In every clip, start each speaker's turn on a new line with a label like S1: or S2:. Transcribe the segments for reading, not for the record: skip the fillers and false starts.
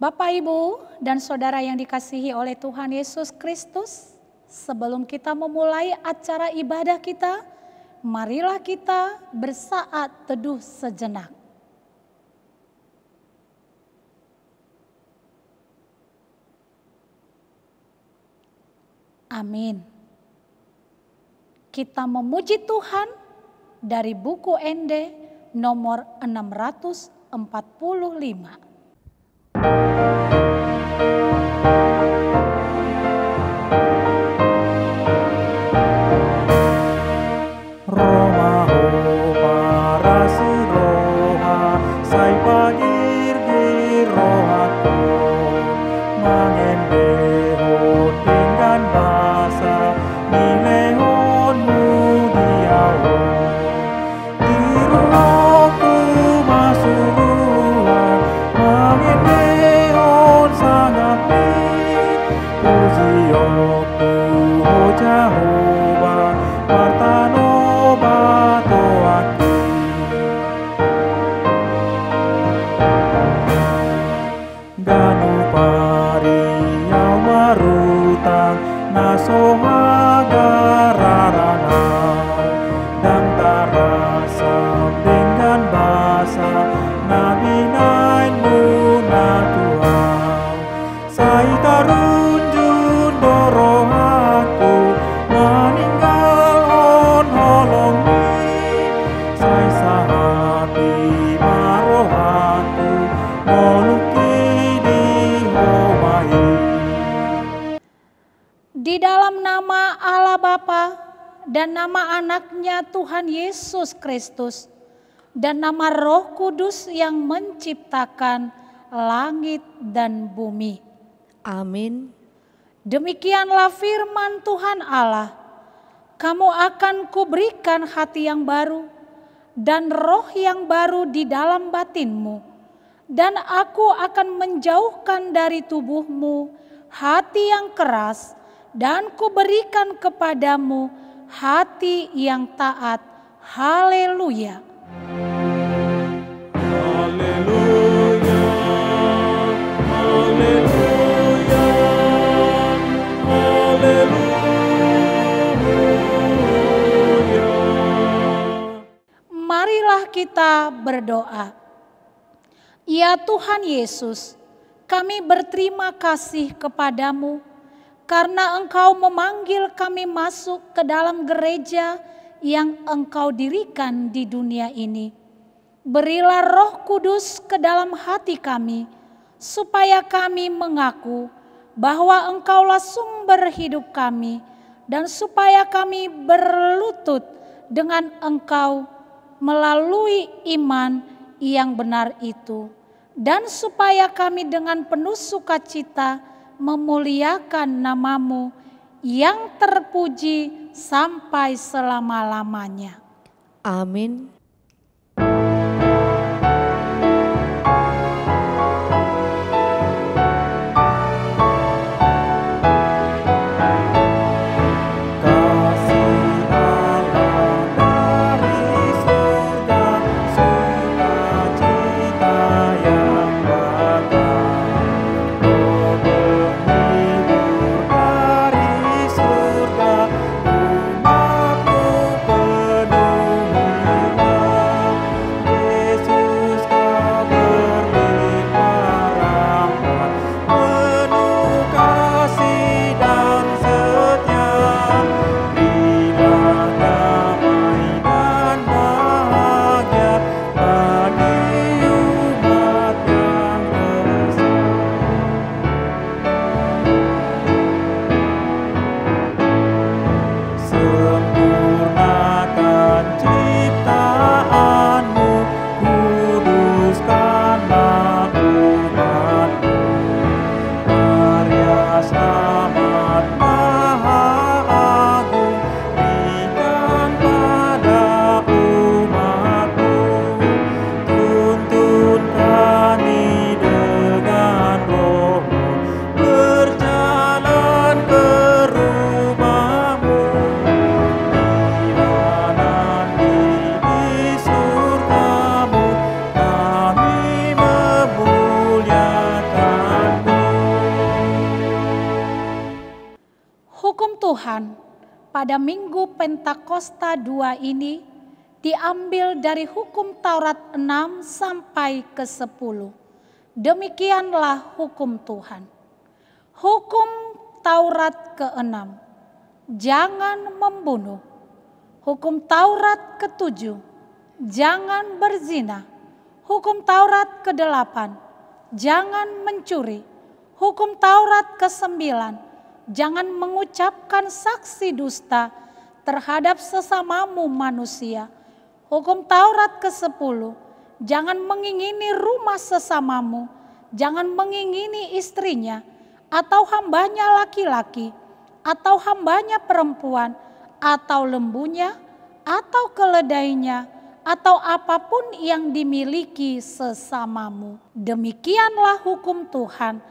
S1: Bapak, Ibu, dan Saudara yang dikasihi oleh Tuhan Yesus Kristus, sebelum kita memulai acara ibadah kita, marilah kita bersaat teduh sejenak. Amin. Kita memuji Tuhan dari buku Ende nomor 645. Di dalam nama Allah Bapa dan nama anaknya Tuhan Yesus Kristus dan nama Roh Kudus yang menciptakan langit dan bumi.
S2: Amin.
S1: Demikianlah firman Tuhan Allah. Kamu akan kuberikan hati yang baru dan roh yang baru di dalam batinmu. Dan aku akan menjauhkan dari tubuhmu hati yang keras, dan kuberikan kepadamu hati yang taat. Haleluya.
S3: Haleluya. Haleluya. Haleluya.
S1: Marilah kita berdoa. Ya Tuhan Yesus, kami berterima kasih kepadamu karena Engkau memanggil kami masuk ke dalam gereja yang Engkau dirikan di dunia ini. Berilah Roh Kudus ke dalam hati kami, supaya kami mengaku bahwa Engkaulah sumber hidup kami, dan supaya kami berlutut dengan Engkau melalui iman yang benar itu, dan supaya kami dengan penuh sukacita memuliakan namamu yang terpuji sampai selama-lamanya.
S2: Amin.
S3: Surga, umatmu penuhi
S1: Hukum Tuhan pada Minggu Pentakosta 2 ini diambil dari hukum Taurat 6 sampai ke 10. Demikianlah hukum Tuhan. Hukum Taurat ke-6, jangan membunuh. Hukum Taurat ke-7, jangan berzina. Hukum Taurat ke-8, jangan mencuri. Hukum Taurat ke-9, jangan mengucapkan saksi dusta terhadap sesamamu manusia. Hukum Taurat ke-10, jangan mengingini rumah sesamamu, jangan mengingini istrinya, atau hambanya laki-laki, atau hambanya perempuan, atau lembunya, atau keledainya, atau apapun yang dimiliki sesamamu. Demikianlah hukum Tuhan.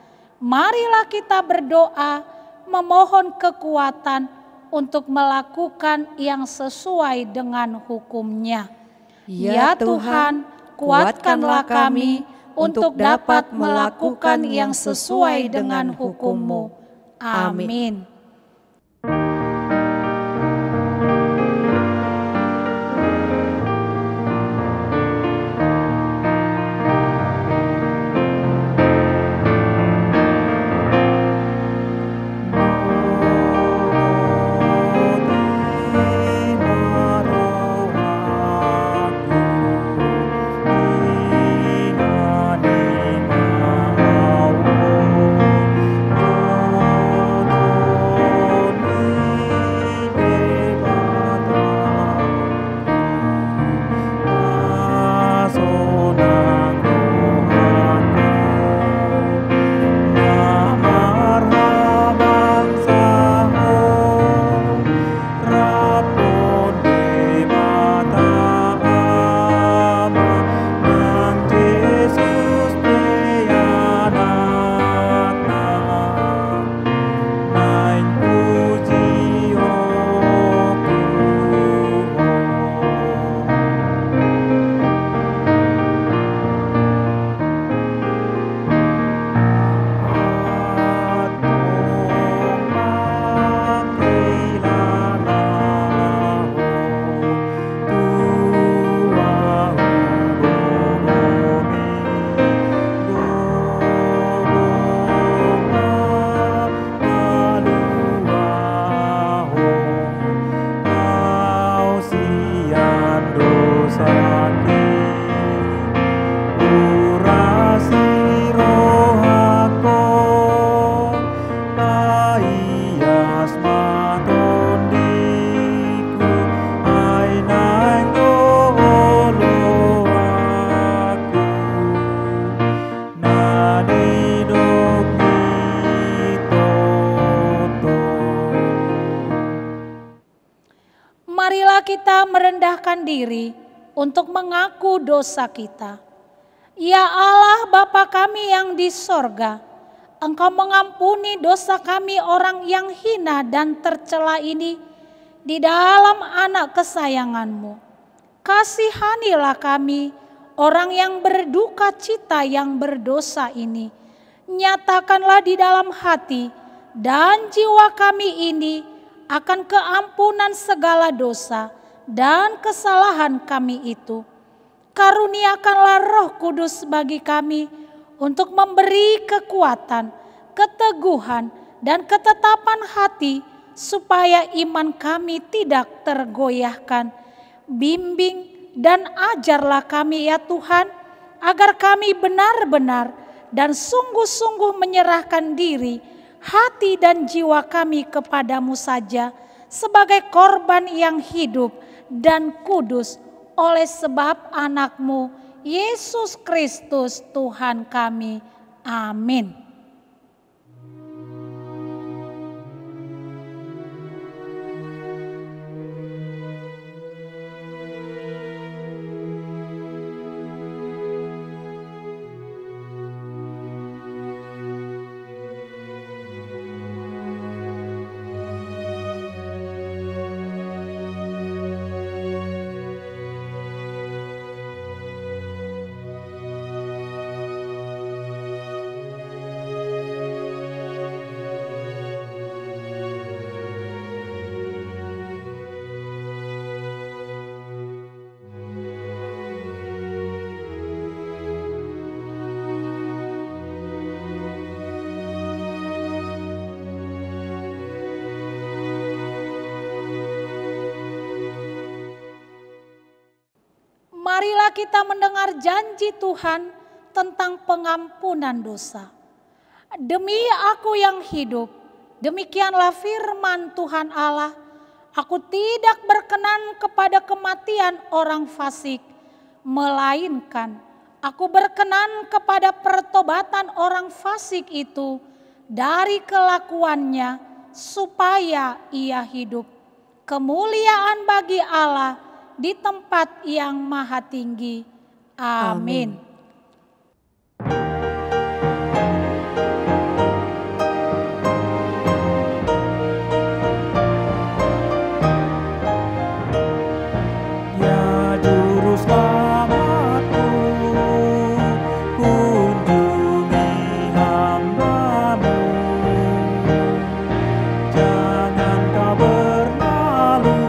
S1: Marilah kita berdoa, memohon kekuatan untuk melakukan yang sesuai dengan hukum-Nya. Ya Tuhan, kuatkanlah kami untuk dapat melakukan yang sesuai dengan hukum-Mu. Amin. Marilah kita merendahkan diri untuk mengaku dosa kita. Ya Allah Bapa kami yang di sorga, Engkau mengampuni dosa kami orang yang hina dan tercela ini di dalam anak kesayangan-Mu. Kasihanilah kami orang yang berduka cita yang berdosa ini. Nyatakanlah di dalam hati dan jiwa kami ini akan keampunan segala dosa dan kesalahan kami itu. Karuniakanlah Roh Kudus bagi kami untuk memberi kekuatan, keteguhan, dan ketetapan hati supaya iman kami tidak tergoyahkan. Bimbing dan ajarlah kami ya Tuhan, agar kami benar-benar dan sungguh-sungguh menyerahkan diri, hati dan jiwa kami kepadamu saja sebagai korban yang hidup dan kudus oleh sebab anak-Mu Yesus Kristus Tuhan kami. Amin. kita mendengar janji Tuhan tentang pengampunan dosa. Demi Aku yang hidup, demikianlah firman Tuhan Allah, Aku tidak berkenan kepada kematian orang fasik, melainkan Aku berkenan kepada pertobatan orang fasik itu dari kelakuannya, supaya ia hidup. Kemuliaan bagi Allah di tempat yang maha tinggi. Amin.
S3: Ya Juru Selamatku, kunjungi hamba-Mu. Jangan Kau berlalu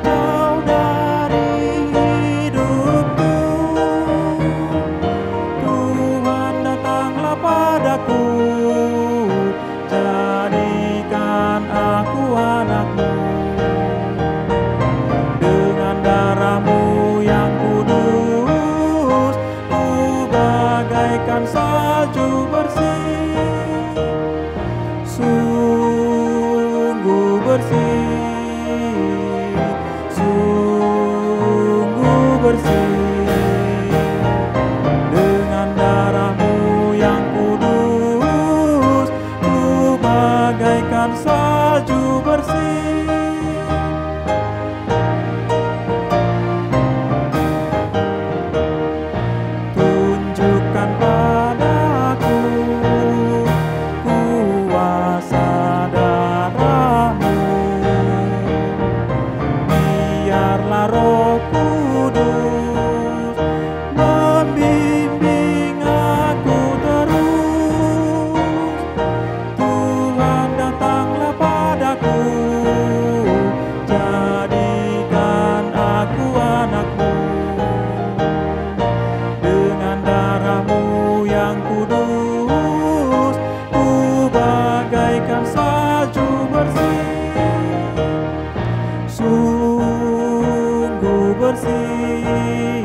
S3: jauh dari hidupku. Tuhan, datanglah padaku, jadikan aku anak-Mu. Dengan darah-Mu yang kudus, ku bagaikan salju bersih, sungguh bersih, sungguh bersih. Dengan darah-Mu yang kudus, ku bagaikan salju bersih. Tunjukkan padaku kuasa darah-Mu. Biarlah Roh Kudus membimbing aku terus. Tuhan, datanglah padaku, jadikan aku anak-Mu. Dengan darah-Mu yang kudus, ku bagaikan salju bersih, sungguh bersih,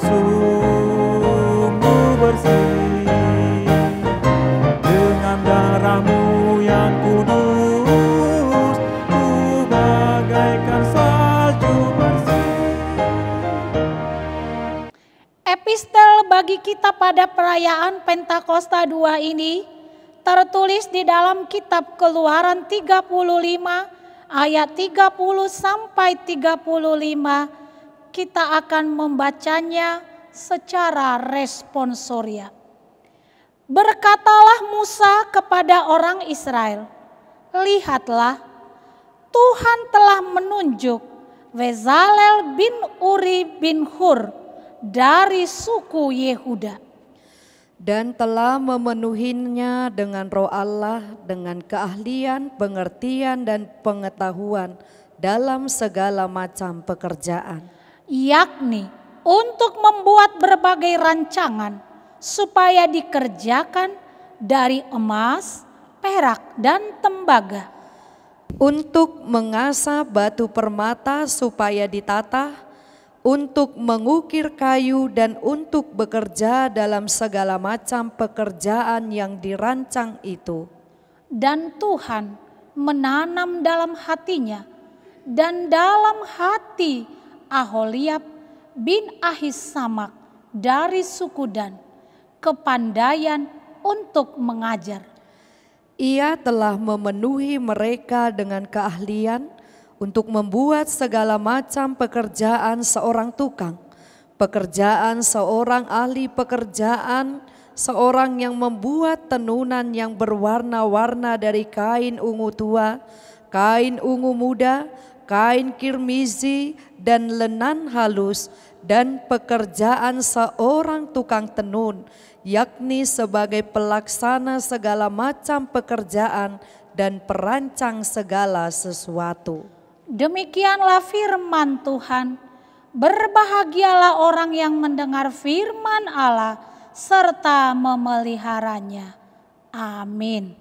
S3: sungguh bersih. Dengan darah-Mu yang kudus, ku bagaikan salju bersih.
S1: Epistel bagi kita pada perayaan Pentakosta 2 ini tertulis di dalam kitab Keluaran 35 ayat 30 sampai 35. Kita akan membacanya secara responsoria. Berkatalah Musa kepada orang Israel, lihatlah, Tuhan telah menunjuk Bezalel bin Uri bin Hur dari suku Yehuda,
S2: dan telah memenuhinya dengan Roh Allah, dengan keahlian, pengertian, dan pengetahuan dalam segala macam pekerjaan,
S1: yakni untuk membuat berbagai rancangan supaya dikerjakan dari emas, perak, dan tembaga,
S2: untuk mengasah batu permata supaya ditata, untuk mengukir kayu, dan untuk bekerja dalam segala macam pekerjaan yang dirancang itu.
S1: dan Tuhan menanam dalam hatinya dan dalam hati Aholiab bin Ahisamak dari suku Dan kepandaian untuk mengajar.
S2: Ia telah memenuhi mereka dengan keahlian untuk membuat segala macam pekerjaan seorang tukang, pekerjaan seorang ahli pekerjaan, seorang yang membuat tenunan yang berwarna-warna dari kain ungu tua, kain ungu muda, kain kirmizi, dan lenan halus, dan pekerjaan seorang tukang tenun, yakni sebagai pelaksana segala macam pekerjaan dan perancang segala sesuatu.
S1: Demikianlah firman Tuhan. Berbahagialah orang yang mendengar firman Allah serta memeliharanya. Amin.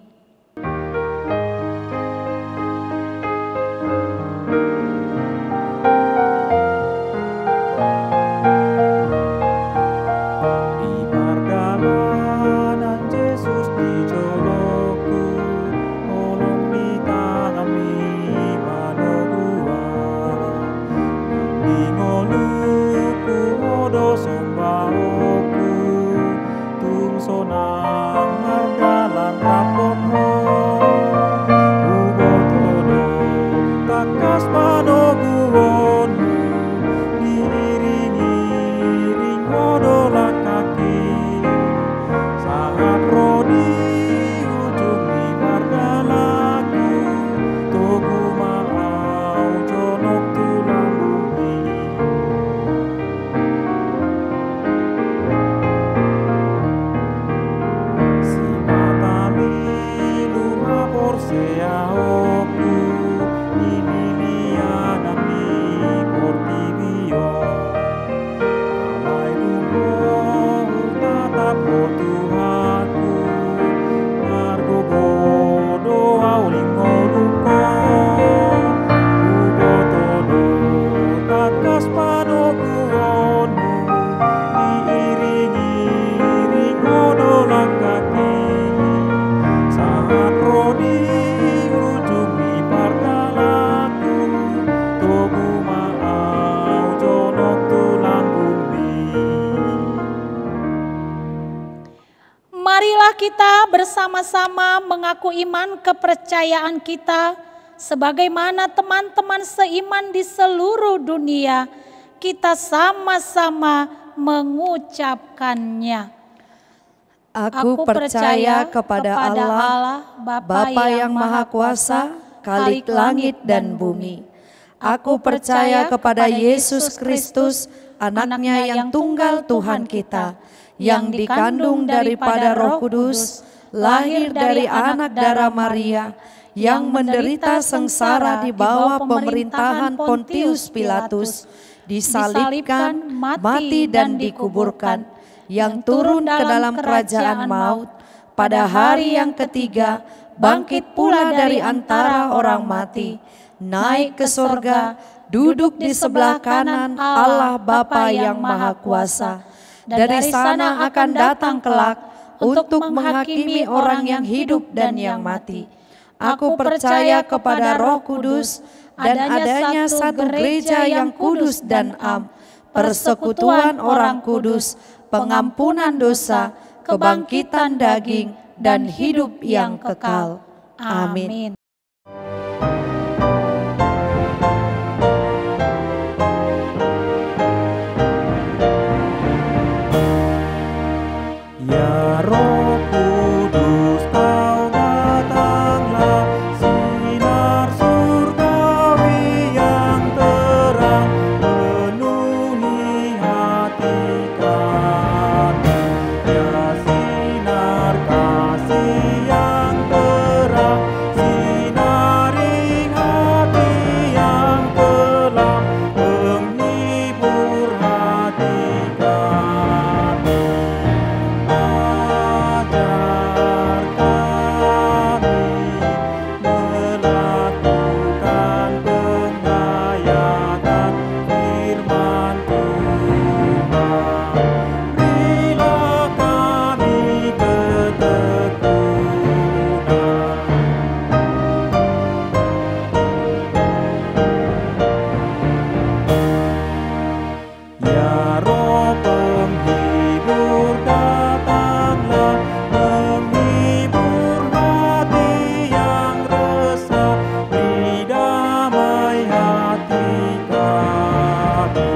S1: bersama-sama mengaku iman kepercayaan kita sebagaimana teman-teman seiman di seluruh dunia. Kita sama-sama mengucapkannya.
S2: Aku percaya kepada Allah, Bapa yang Maha Kuasa, Khalik langit dan bumi. Aku percaya kepada Yesus Kristus, Anaknya yang tunggal Tuhan kita, yang dikandung daripada Roh Kudus, lahir dari anak darah Maria, yang menderita sengsara di bawah pemerintahan Pontius Pilatus, disalibkan, mati dan dikuburkan, yang turun ke dalam kerajaan maut, pada hari yang ketiga bangkit pula dari antara orang mati, naik ke sorga, duduk di sebelah kanan Allah Bapa yang Maha Kuasa. Dari sana akan datang kelak untuk menghakimi orang yang hidup dan yang mati. Aku percaya kepada Roh Kudus dan adanya satu gereja yang kudus dan am, persekutuan orang kudus, pengampunan dosa, kebangkitan daging, dan hidup yang kekal. Amin.
S3: Ya Roh Kudus, Kau datanglah, sinar surgawi yang terang penuhi hati kami. Ya sinar kasih yang terang, sinari hati yang kelam, penghibur hati kami. Ajar kami melakukan penghayatan firman Tuhan. Berilah kami ketekunan. Ya Roh penghibur, datanglah menghibur hati yang resah, beri damai hati kami.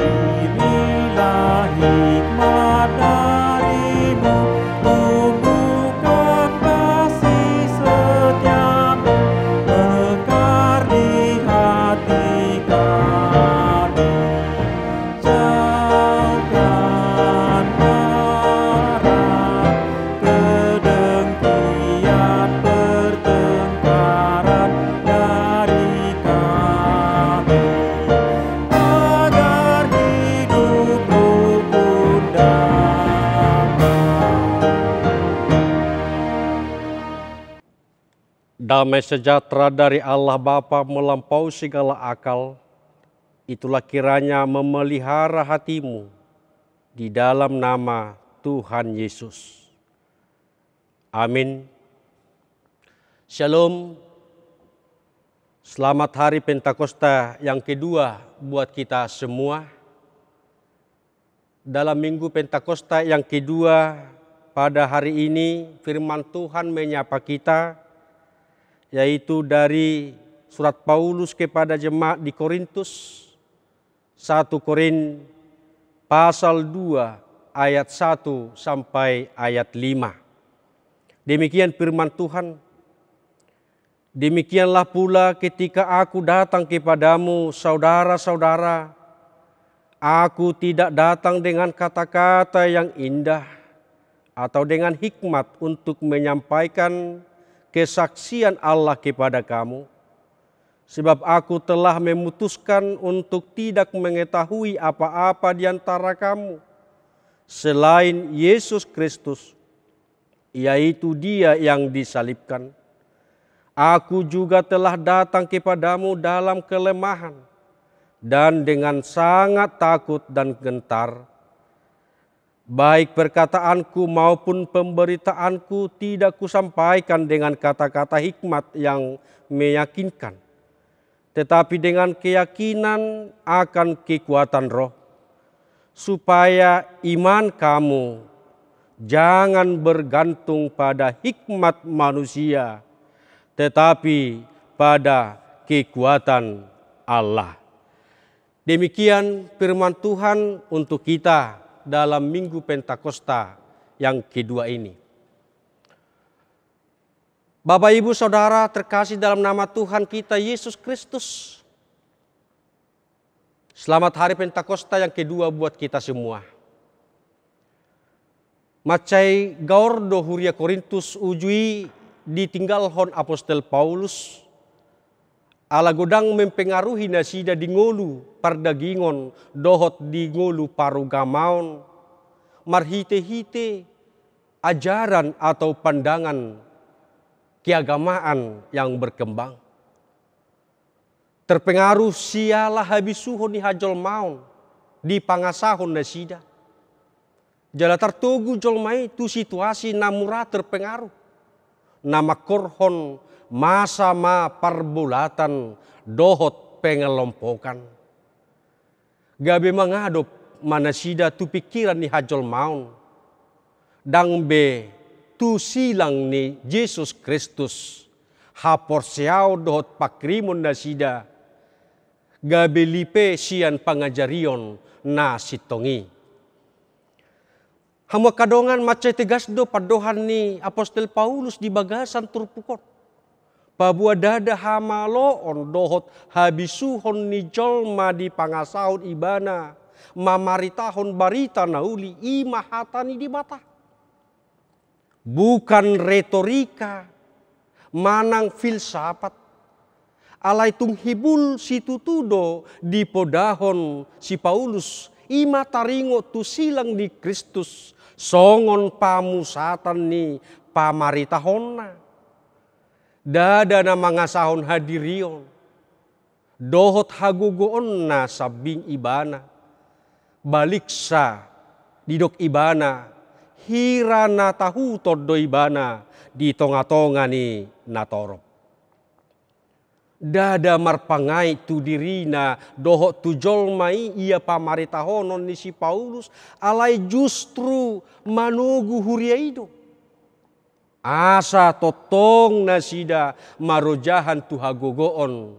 S3: Berilah hikmat dari-Mu, tumbuhkan kasih setiamu, mekar di hati kami. Jauhkan marah, kedengkian, pertengkaran dari kami, agar hidup rukun damai.
S4: Damai sejahtera dari Allah Bapa melampaui segala akal, itulah kiranya memelihara hatimu di dalam nama Tuhan Yesus. Amin. Shalom. Selamat hari Pentakosta yang kedua buat kita semua. Dalam Minggu Pentakosta yang kedua, pada hari ini firman Tuhan menyapa kita, yaitu dari surat Paulus kepada jemaat di Korintus, 1 Korin pasal 2 ayat 1 sampai ayat 5. Demikian firman Tuhan. Demikianlah pula ketika aku datang kepadamu, saudara-saudara, aku tidak datang dengan kata-kata yang indah atau dengan hikmat untuk menyampaikan kesaksian Allah kepada kamu. Sebab aku telah memutuskan untuk tidak mengetahui apa-apa di antara kamu selain Yesus Kristus, yaitu Dia yang disalibkan. Aku juga telah datang kepadamu dalam kelemahan dan dengan sangat takut dan gentar. Baik perkataanku maupun pemberitaanku tidak kusampaikan dengan kata-kata hikmat yang meyakinkan, tetapi dengan keyakinan akan kekuatan roh, supaya iman kamu jangan bergantung pada hikmat manusia, tetapi pada kekuatan Allah. Demikian firman Tuhan untuk kita dalam Minggu Pentakosta yang kedua ini. Bapak, Ibu, Saudara terkasih dalam nama Tuhan kita Yesus Kristus. Selamat hari Pentakosta yang kedua buat kita semua. Macai gaur do huria Korintus ujui ditinggalhon Apostel Paulus. Ala godang mempengaruhi nasida di ngolu pardagingon dohot di ngolu parugamaon. Marhite-hite ajaran atau pandangan keagamaan yang berkembang. Terpengaruh sialah habisuhon ni hajol maun di pangasahon nasida. Jala tartogu jolmai tu situasi namura terpengaruh. Nama korhon masa ma parbulatan dohot pengelompokan. Gabe mangadop manasida tu pikiran ni hajol maun. Dang be tu silang ni Yesus Kristus. Hapor siaw dohot pakrimun nasida. Gabe lipe sian pangajarion na sitongi. Hama kadongan macai tegas do padohan ni Apostel Paulus di bagasan turpukot. Pabua dada hama loon dohot habisuhon ni jolma di pangasahon ibana. Mamaritahon barita nauli imahatani di mata. Bukan retorika, manang filsafat. Alai tunghibul situtudo di podahon si Paulus ima taringo tu silang di Kristus songon pamusatan ni pamaritahonna. Dada na mangasahon hadirion dohot hagugoon na sabing ibana balik sa didok ibana hira na tahu todo ibana di tonga-tonga ni natorop. Dada marpangai tu dirina doho tu jolmai ia pamaritahonon ni si Paulus alai justru manugu huriaido. Asa totong nasida marojahan tu hagogoon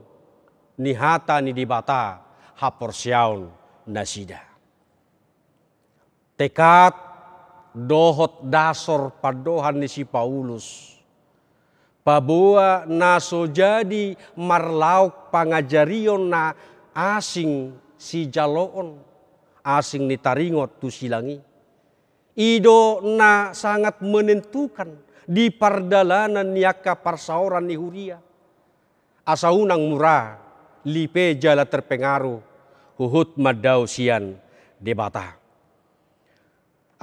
S4: ni hata ni dibata haporsiaun nasida. Tekad dohot dasor padohan ni si Paulus. Pabua naso jadi marlauk pangajarion na asing si jaloon. Asing ni taringot tu silangi. Ido na sangat menentukan di pardalanan niaka parsaoran ni huria. Asa unang murah lipe jala terpengaruh huhut madau sian debata.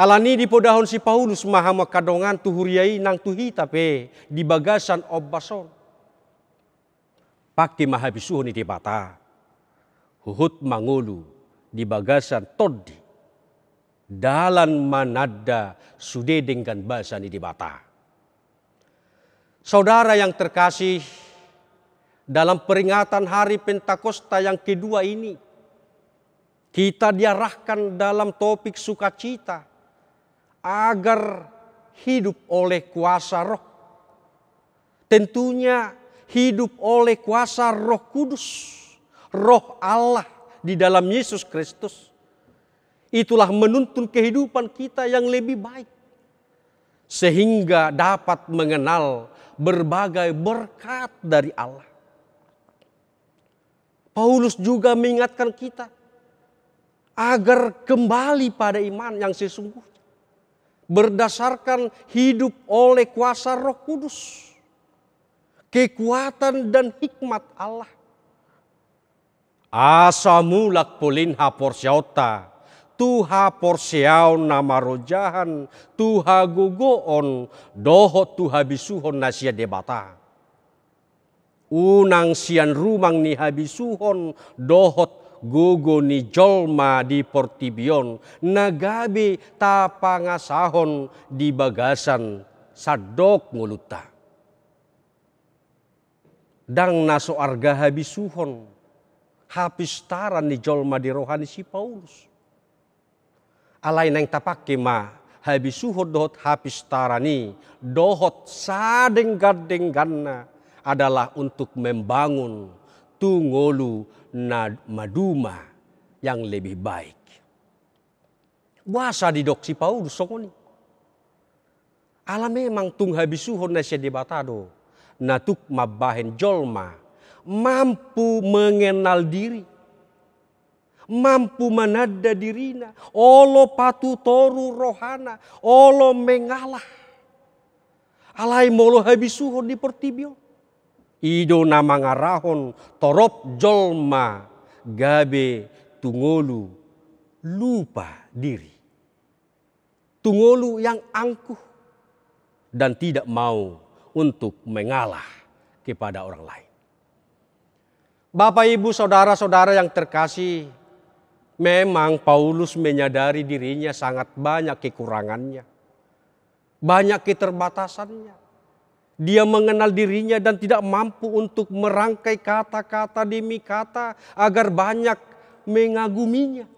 S4: Alani di podahon si Paulus mahama kadongan tu huriai nang tu hitape di bagasan obbason. Paki mahabisuhon ni debata. Huhut mangulu di bagasan toddi. Dalan manada sude dengan bahasa ni debata. Saudara yang terkasih, dalam peringatan hari Pentakosta yang kedua ini, kita diarahkan dalam topik sukacita agar hidup oleh kuasa roh. Tentunya hidup oleh kuasa Roh Kudus, Roh Allah di dalam Yesus Kristus. Itulah menuntun kehidupan kita yang lebih baik. Sehingga dapat mengenal berbagai berkat dari Allah. Paulus juga mengingatkan kita agar kembali pada iman yang sesungguhnya. Berdasarkan hidup oleh kuasa Roh Kudus. Kekuatan dan hikmat Allah. Asa mulak polin haporsiauta. Tuha porsiau nama rojahan. Tuha gugoon. Dohot tuha bisuhon nasia debata. Unang sian rumang ni habisuhon. Dohot gogo ni jolma di portibion, nagabe tapangasahon di bagasan sadok nguluta. Dang naso arga habisuhon, hapistaran ni jolma di rohani si Paulus. Alay nang tapake ma habisuhot dohot hapis tarani dohot sadeng-gadeng-ganna adalah untuk membangun tungolu maduma yang lebih baik. Wasa di doksi Paulus songoni. Ala memang tung habisuhon na siya debatado na tuk mabahen jolma mampu mengenal diri, mampu menada dirina, olo patu toru rohana, olo mengalah. Alai molo habisuhon di pertibio. Ido nama ngarahon torop jolma gabe tungolu lupa diri. Tungolu yang angkuh dan tidak mau untuk mengalah kepada orang lain. Bapak, Ibu, saudara-saudara yang terkasih, memang Paulus menyadari dirinya sangat banyak kekurangannya, banyak keterbatasannya. Dia mengenal dirinya dan tidak mampu untuk merangkai kata-kata demi kata agar banyak mengaguminya.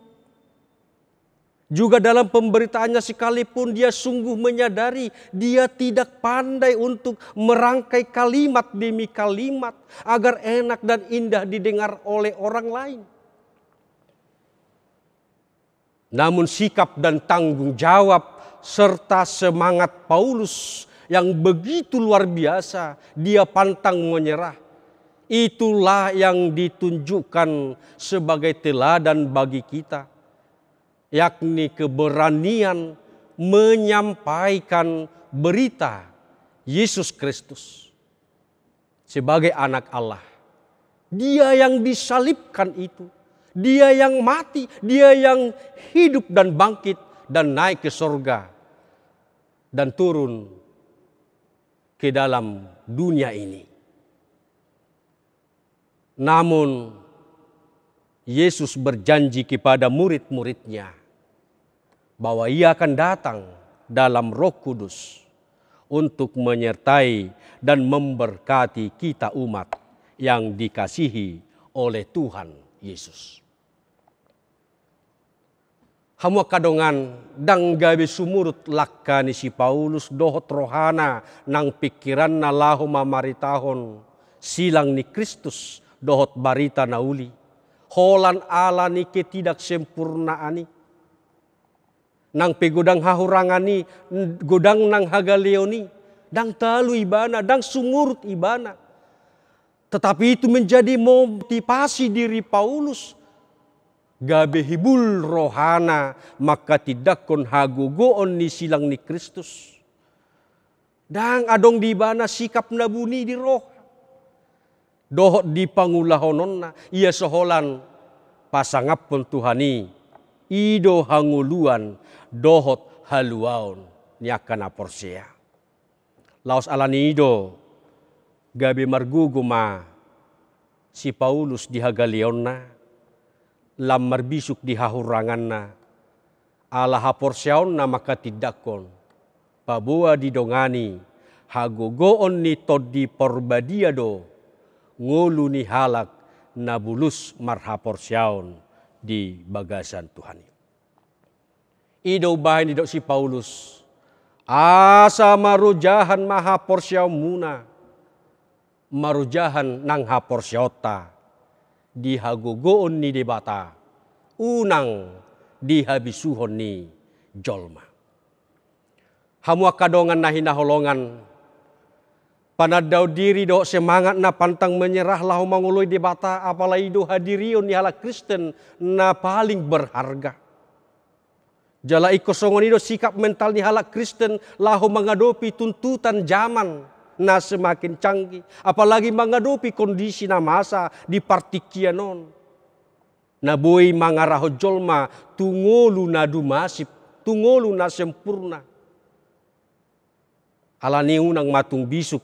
S4: Juga dalam pemberitaannya sekalipun dia sungguh menyadari dia tidak pandai untuk merangkai kalimat demi kalimat agar enak dan indah didengar oleh orang lain. Namun sikap dan tanggung jawab serta semangat Paulus yang begitu luar biasa, dia pantang menyerah. Itulah yang ditunjukkan sebagai teladan bagi kita. Yakni keberanian menyampaikan berita Yesus Kristus sebagai anak Allah. Dia yang disalibkan itu, dia yang mati, dia yang hidup dan bangkit dan naik ke surga dan turun ke dalam dunia ini. Namun Yesus berjanji kepada murid-muridnya bahwa ia akan datang dalam Roh Kudus untuk menyertai dan memberkati kita umat yang dikasihi oleh Tuhan Yesus. Hamua kadongan dang gabe sumurut lakkani si Paulus dohot rohana nang pikiran na lahu mamaritahon silang ni Kristus dohot barita nauli. Holan ala ni ketidak sempurnaani. Nang pegodang hahurangani, godang nang hagaleoni, dang talu ibana, dang sumurut ibana. Tetapi itu menjadi motivasi diri Paulus. Gabe hibul rohana, maka tidak kon hagugoon ni silang ni Kristus. Dang adong di ibana sikap nabuni di roh. Dohot di pangulahononna, ia seholan pasangap pun Tuhani. Ido hanguluan dohot haluaon niakana porsea. Laos alani ido gabi marguguma si Paulus di hagalionna lam marbisuk di hahuranganna ala haporseaonna maka tidakkon pabua didongani hagogoon ni toddi porbadiado ngulu ni halak nabulus marhaporseaon di bagasan Tuhan. Ido bahin ido si Paulus asa marujahan maha porsyaw muna marujahan nang haporsyota di hagogoon ni debata unang di habisuhon ni jolma. Hamua kadongan na hinaholongan panadaw diri do semangat na pantang menyerah lahu manguloy debata apalagi do hadirion ni halak Kristen na paling berharga. Jala ikosongon itu sikap mental ni halak Kristen lahu menghadapi tuntutan zaman na semakin canggih. Apalagi menghadapi kondisi na masa di partikianon. Na boy mangaraho jolma tungolu na dumasip, tungolu na sempurna. Alani unang matung bisuk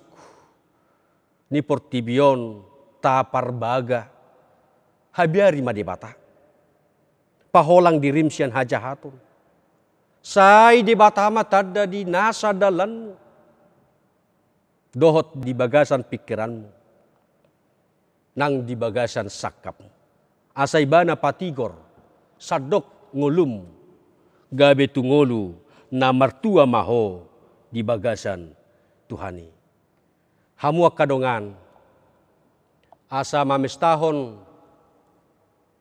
S4: ni portibion tapar baga habiari madebata. Paholang dirimsian hajahatun. Sai debata matada di nasa dalanmu. Dohot di bagasan pikiranmu. Nang di bagasan sakapmu. Asay bana patigor. Sadok ngulum. Gabe tungolu na martua maho di bagasan Tuhani. Hamu kadongan asa mamestahon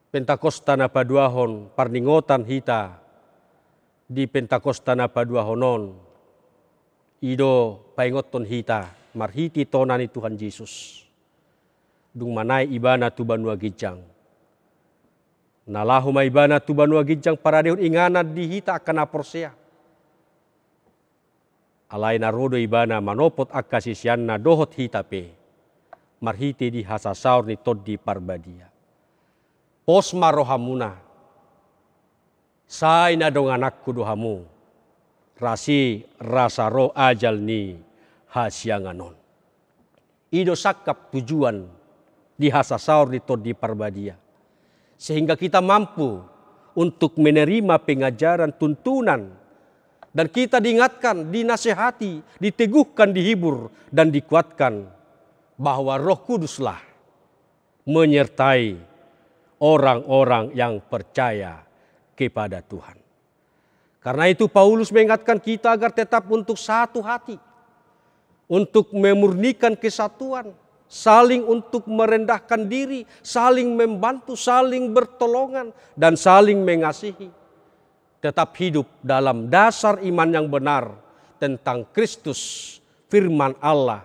S4: Pentakosta na paduahon parningotan hita di Pentakosta na paduahonon ido paingoton hita marhiti tonani Tuhan Yesus dung manai ibana tu banua gijang nalahu maibana tu banua gijang paradehun ingana di hita akan aporsea alai narodo ibana manopot akasisianna dohot hita pe marhiti di hasasaur ni toddi parbadia posma rohamuna sai na dong anakku dohamu rasi rasa roh ajal ni hasianganon ido sakap tujuan di hasasaur di toddi parbadia sehingga kita mampu untuk menerima pengajaran tuntunan dan kita diingatkan, dinasehati, diteguhkan, dihibur dan dikuatkan bahwa Roh Kuduslah menyertai orang-orang yang percaya kepada Tuhan. Karena itu Paulus mengingatkan kita agar tetap untuk satu hati, untuk memurnikan kesatuan, saling untuk merendahkan diri, saling membantu, saling bertolongan, dan saling mengasihi. Tetap hidup dalam dasar iman yang benar tentang Kristus, firman Allah,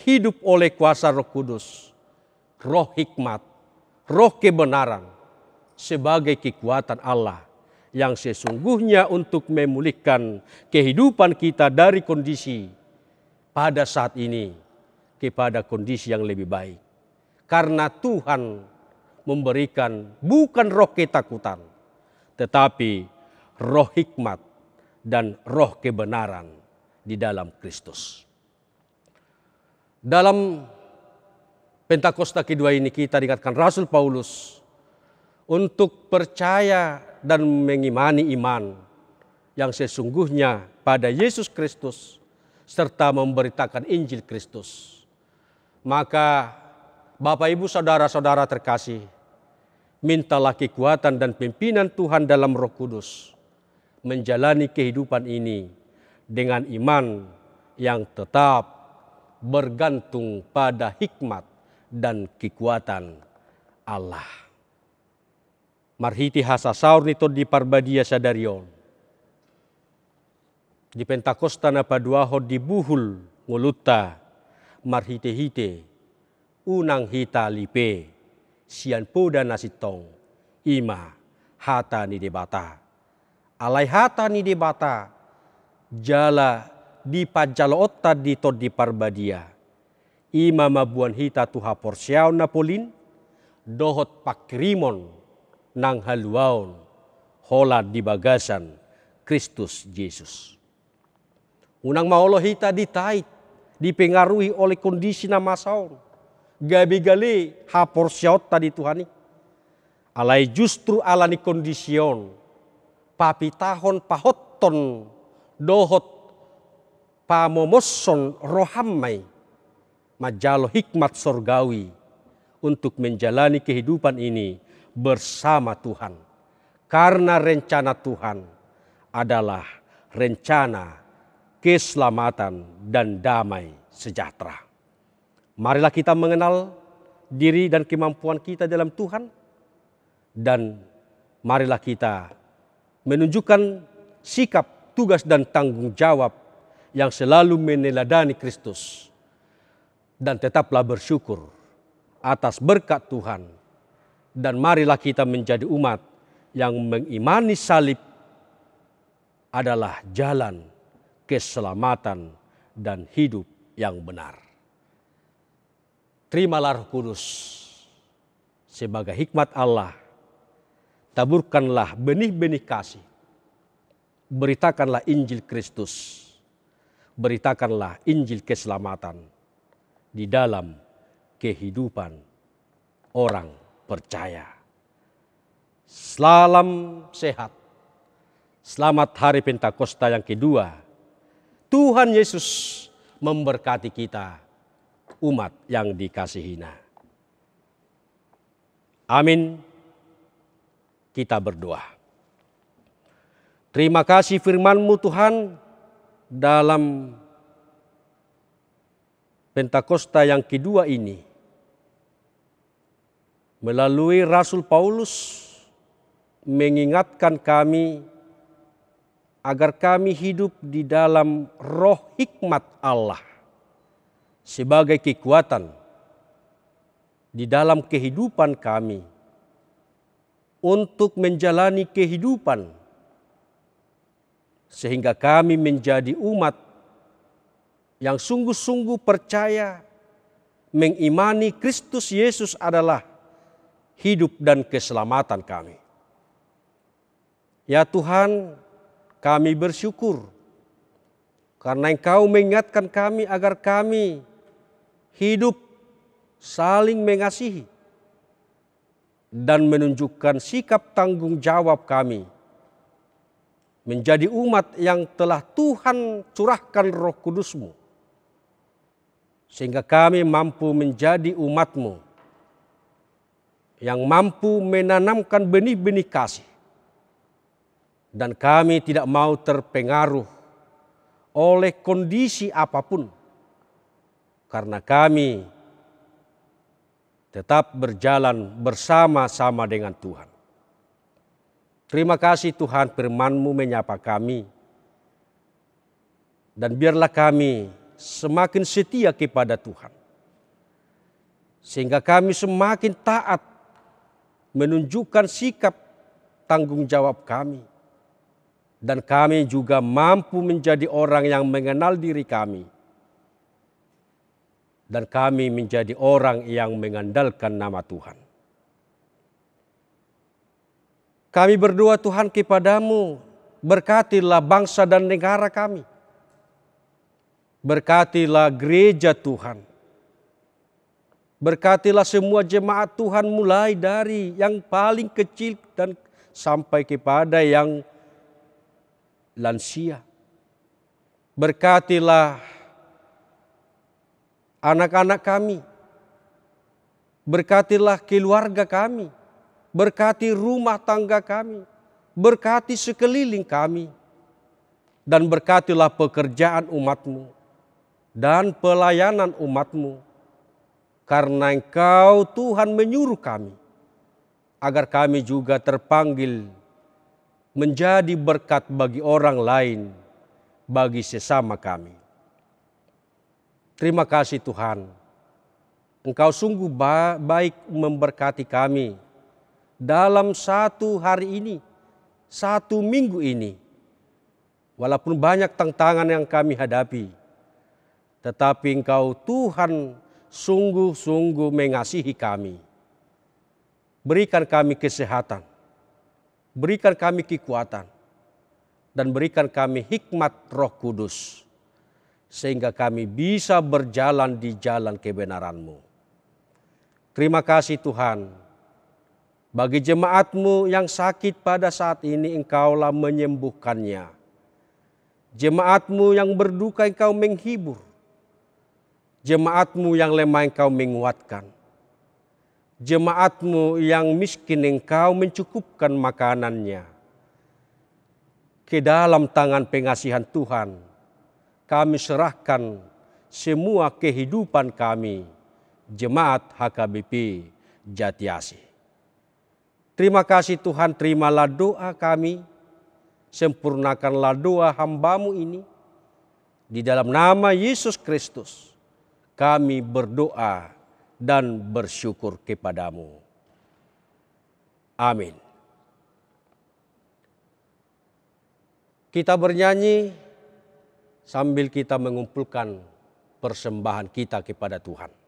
S4: hidup oleh kuasa Roh Kudus, roh hikmat, roh kebenaran sebagai kekuatan Allah yang sesungguhnya untuk memulihkan kehidupan kita dari kondisi pada saat ini kepada kondisi yang lebih baik. Karena Tuhan memberikan bukan roh ketakutan, tetapi roh hikmat dan roh kebenaran di dalam Kristus. Dalam Pentakosta kedua ini kita diingatkan Rasul Paulus untuk percaya dan mengimani iman yang sesungguhnya pada Yesus Kristus serta memberitakan Injil Kristus. Maka Bapak Ibu saudara-saudara terkasih, mintalah kekuatan dan pimpinan Tuhan dalam Roh Kudus menjalani kehidupan ini dengan iman yang tetap bergantung pada hikmat dan kekuatan Allah. Marhiti hasasaur nito di parbadia sadarion. Di Pentakosta na paduaho di buhul nguluta marhite-hite unang hita lipe sian poda nasitong ima hata ni debata. Alai hata ni debata jala di pajaloota dito di parbadia. Ima mabuan hita tuha porsiaw na polin, dohot pakrimon nang haluaon, hola di bagasan Kristus Yesus. Unang maolo hita ditait, dipengaruhi oleh kondisi na masaon, gabi-gali ha porsiaw tadi Tuhani. Alai justru alani kondision, papitahon pahotton, dohot pamomoson rohamai, majalo hikmat sorgawi untuk menjalani kehidupan ini bersama Tuhan. Karena rencana Tuhan adalah rencana keselamatan dan damai sejahtera. Marilah kita mengenal diri dan kemampuan kita dalam Tuhan. Dan marilah kita menunjukkan sikap, tugas dan tanggung jawab yang selalu meneladani Kristus. Dan tetaplah bersyukur atas berkat Tuhan. Dan marilah kita menjadi umat yang mengimani salib adalah jalan keselamatan dan hidup yang benar. Terimalah Roh Kudus sebagai hikmat Allah. Taburkanlah benih-benih kasih. Beritakanlah Injil Kristus. Beritakanlah Injil keselamatan di dalam kehidupan orang percaya. Salam sehat. Selamat Hari Pentakosta yang kedua. Tuhan Yesus memberkati kita, umat yang dikasihinya. Amin. Kita berdoa. Terima kasih firman-Mu Tuhan dalam Pentakosta yang kedua ini. Melalui Rasul Paulus mengingatkan kami agar kami hidup di dalam roh hikmat Allah sebagai kekuatan di dalam kehidupan kami untuk menjalani kehidupan sehingga kami menjadi umat yang sungguh-sungguh percaya mengimani Kristus Yesus adalah hidup dan keselamatan kami. Ya Tuhan, kami bersyukur karena Engkau mengingatkan kami agar kami hidup saling mengasihi dan menunjukkan sikap tanggung jawab kami menjadi umat yang telah Tuhan curahkan Roh Kudus-Mu, sehingga kami mampu menjadi umat-Mu yang mampu menanamkan benih-benih kasih. Dan kami tidak mau terpengaruh oleh kondisi apapun, karena kami tetap berjalan bersama-sama dengan Tuhan. Terima kasih Tuhan, firman-Mu menyapa kami. Dan biarlah kami semakin setia kepada Tuhan, sehingga kami semakin taat menunjukkan sikap tanggung jawab kami. Dan kami juga mampu menjadi orang yang mengenal diri kami. Dan kami menjadi orang yang mengandalkan nama Tuhan. Kami berdoa Tuhan kepada-Mu, berkatilah bangsa dan negara kami. Berkatilah gereja Tuhan. Berkatilah semua jemaat Tuhan mulai dari yang paling kecil dan sampai kepada yang lansia. Berkatilah anak-anak kami. Berkatilah keluarga kami. Berkati rumah tangga kami. Berkati sekeliling kami. Dan berkatilah pekerjaan umat-Mu dan pelayanan umat-Mu. Karena Engkau Tuhan menyuruh kami agar kami juga terpanggil menjadi berkat bagi orang lain, bagi sesama kami. Terima kasih Tuhan, Engkau sungguh baik memberkati kami dalam satu hari ini, satu minggu ini. Walaupun banyak tantangan yang kami hadapi, tetapi Engkau Tuhan sungguh-sungguh mengasihi kami. Berikan kami kesehatan, berikan kami kekuatan, dan berikan kami hikmat Roh Kudus, sehingga kami bisa berjalan di jalan kebenaran-Mu. Terima kasih Tuhan. Bagi jemaat-Mu yang sakit pada saat ini, Engkaulah menyembuhkannya. Jemaat-Mu yang berduka, Engkau menghibur. Jemaat-Mu yang lemah, Engkau menguatkan. Jemaat-Mu yang miskin, Engkau mencukupkan makanannya. Ke dalam tangan pengasihan Tuhan, kami serahkan semua kehidupan kami, Jemaat HKBP Jatiasih. Terima kasih Tuhan, terimalah doa kami, sempurnakanlah doa hamba-Mu ini. Di dalam nama Yesus Kristus, kami berdoa dan bersyukur kepada-Mu. Amin. Kita bernyanyi sambil kita mengumpulkan persembahan kita kepada Tuhan.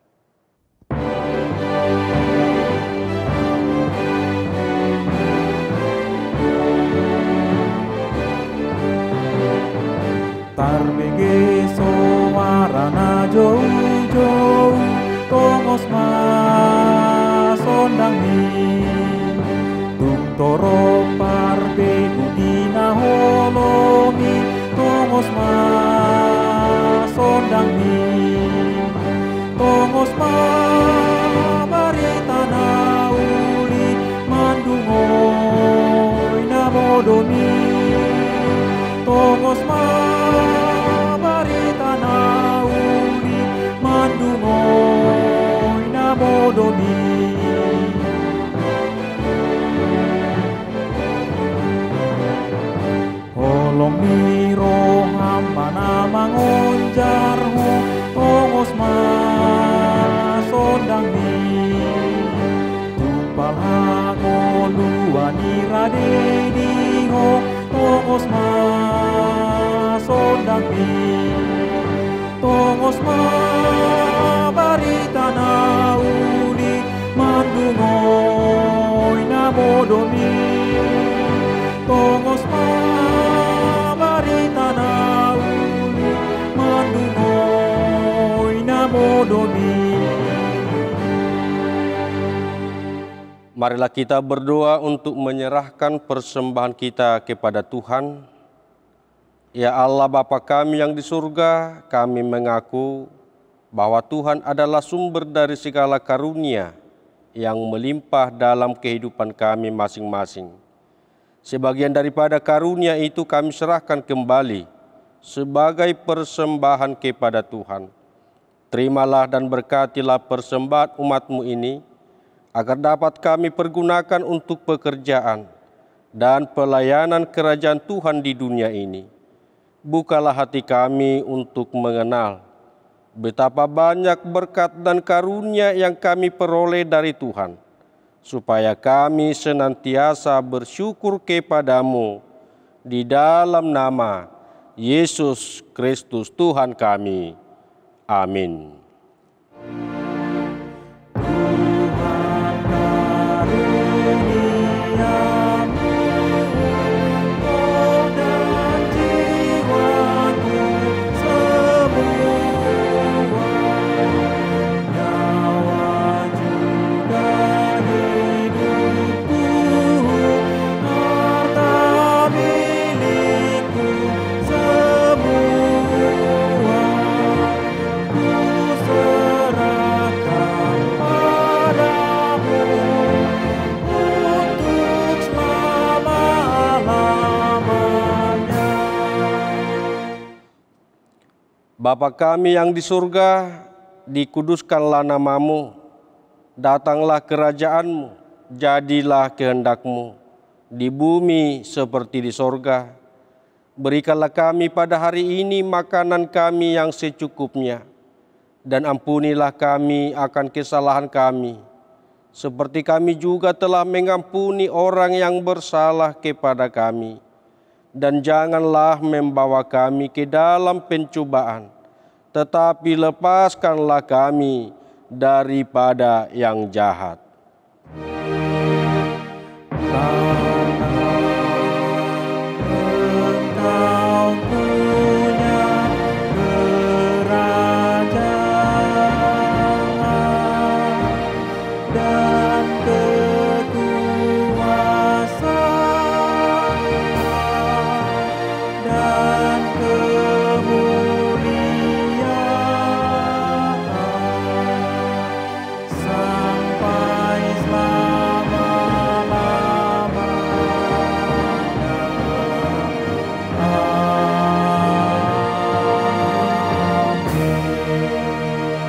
S3: Tarbege suarana jauh-jauh, tongos mas ondang mi, tung toro parbe udina holomi, tongos mas ondang mi, tongos mas barita na uli, mandungoy na bodomi. namodomi. Holong ni roh hamba namangonjar ho tongos masondang ni tupal hango luani rade di ho tongos masondang ni tongos barita na uli mandungoy namodomi tongos barita na uli mandungoy namodomi.
S4: Marilah kita berdoa untuk menyerahkan persembahan kita kepada Tuhan. Ya Allah Bapa kami yang di surga, kami mengaku bahwa Tuhan adalah sumber dari segala karunia yang melimpah dalam kehidupan kami masing-masing. Sebagian daripada karunia itu kami serahkan kembali sebagai persembahan kepada Tuhan. Terimalah dan berkatilah persembahan umat-Mu ini, agar dapat kami pergunakan untuk pekerjaan dan pelayanan kerajaan Tuhan di dunia ini. Bukalah hati kami untuk mengenal betapa banyak berkat dan karunia yang kami peroleh dari Tuhan, supaya kami senantiasa bersyukur kepada-Mu di dalam nama Yesus Kristus Tuhan kami. Amin. Bapa kami yang di surga, dikuduskanlah nama-Mu, datanglah kerajaan-Mu, jadilah kehendak-Mu, di bumi seperti di sorga. Berikanlah kami pada hari ini makanan kami yang secukupnya, dan ampunilah kami akan kesalahan kami, seperti kami juga telah mengampuni orang yang bersalah kepada kami. Dan janganlah membawa kami ke dalam pencobaan, tetapi lepaskanlah kami daripada yang jahat.
S3: Engkau punya kerajaan dan kekuasaan dan kemuliaan sampai selama-lamanya.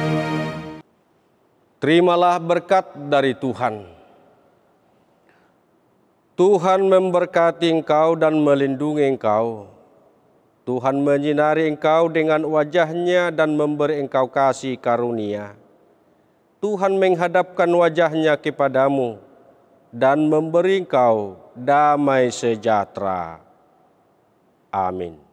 S3: Amin.
S4: Terimalah berkat dari Tuhan. Tuhan memberkati engkau dan melindungi engkau. Tuhan menyinari engkau dengan wajah-Nya dan memberi engkau kasih karunia. Tuhan menghadapkan wajah-Nya kepadamu dan memberi engkau damai sejahtera. Amin.